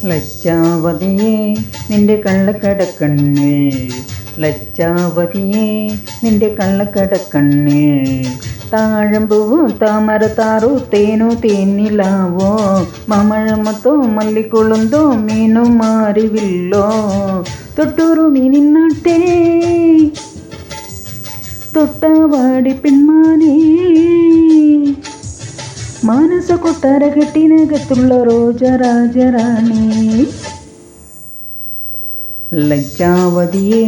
ലജ്ജാവതിയേ നിന്റെ കള്ളക്കടക്കണ്ണിൽ, ലജ്ജാവതിയേ നിന്റെ കള്ളക്കടക്കണ്ണിൽ, താഴമ്പൂവോ താമരത്താറോ തേനോ തേനിലാവോ, മാമഴമത്തോ മല്ലിക്കൊളുന്തോ മീനോ മാറിവില്ലോ, തൊട്ടൂറുമീ നിന്നാട്ടേ തൊട്ടാവാടി പെൺമാനേ, മാനസ കൊട്ടാര കെട്ടിനകത്തുള്ള റോജരാജറാണി. ലജ്ജാവതിയേ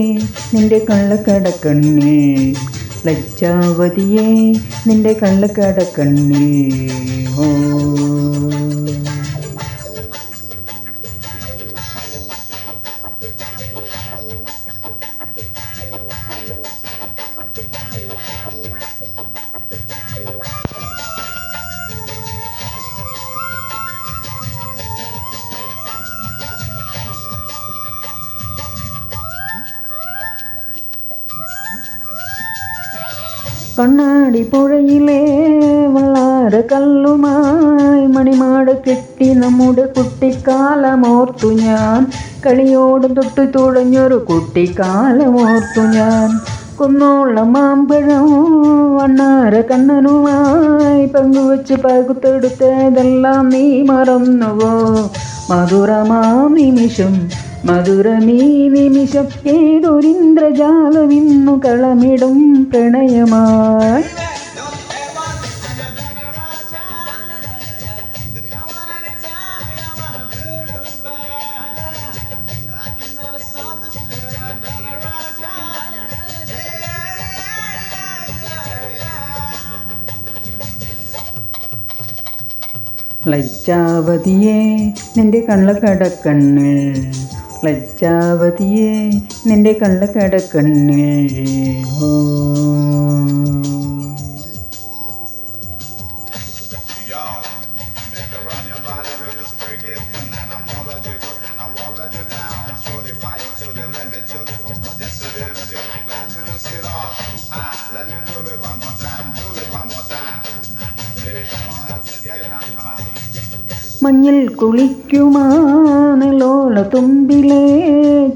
നിന്റെ കള്ളക്കടക്കണ്ണിൽ, ലജ്ജാവതിയേ നിന്റെ കള്ളക്കടക്കണ്ണിൽ. ഓ കണ്ണാടി പുഴയിലെ വള്ളാര കല്ലുമായി മണിമാട് കെട്ടി നമ്മുടെ കുട്ടിക്കാലമോർത്തു ഞാൻ, കളിയോടും തൊട്ടു തുഴഞ്ഞൊരു കുട്ടിക്കാലമോർത്തു ഞാൻ, കുന്നോളം മാമ്പഴം വണ്ണാര കണ്ണനുമായി പങ്കുവെച്ച് പകുത്തെടുത്തതെല്ലാം നീ മറന്നുവോ, മധുരമാം നിമിഷം മധുരമീ നിമിഷം, ഏതൊരിന്ദ്രജാലമിന്നു കളമിടും പ്രണയമായി. ലജ്ജാവതിയേ നിന്റെ കള്ളക്കടക്കണ്ണിൽ, ലജ്ജാവതിയേ നിന്റെ കള്ളക്കടക്കണ്ണിൽ. ഓ മഞ്ഞിൽ കുളിക്കുമാനലോല തുമ്പിലേ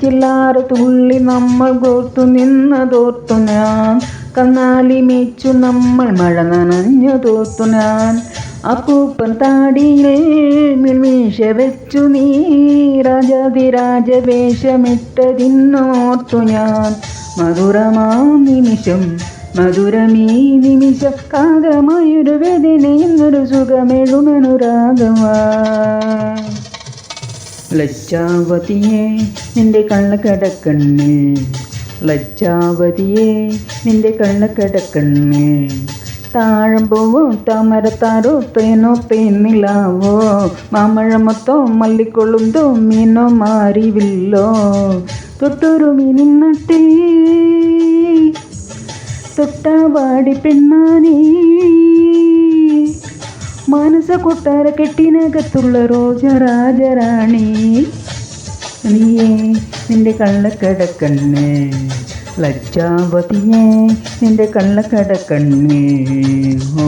ചില്ലാറ് തുള്ളി നമ്മൾ കോർത്തു നിന്നതോർത്തു ഞാൻ, കന്നാലി മേച്ചു നമ്മൾ മഴ നനഞ്ഞതോർത്തു ഞാൻ, അപ്പൂപ്പൻ താടിയിൽ മിൽമീശ വെച്ചു നീ രാജാതിരാജവേഷമിട്ടതിന്നോർത്തു ഞാൻ, മധുരമാം നിമിഷം മധുരമീ നിമിഷം, കാതമായൊരു വേദനയെന്നൊരു സുഖമെഴുമനുരാഗമായി. ലജ്ജാവതിയേ നിന്റെ കള്ളക്കടക്കണ്ണിൽ, ലജ്ജാവതിയേ നിന്റെ കള്ളക്കടക്കണ്ണിൽ, താഴമ്പൂവോ താമരത്താരോ തേനോ തേനിലാവോ, മാമഴമൊത്തോ മല്ലിക്കൊളുന്തോ മീനോ മാറിവില്ലോ, തൊട്ടൊരുമീ നിന്നട്ടേ തൊട്ടാവാടി പെൺമാനേ, മാനസ കൊട്ടാര കെട്ടിനകത്തുള്ള റോജരാജറാണി. നീയേ നിന്റെ കള്ളക്കടക്കണ്ണിൽ, ലജ്ജാവതിയേ നിന്റെ കള്ളക്കടക്കണ്ണിൽ. ഓ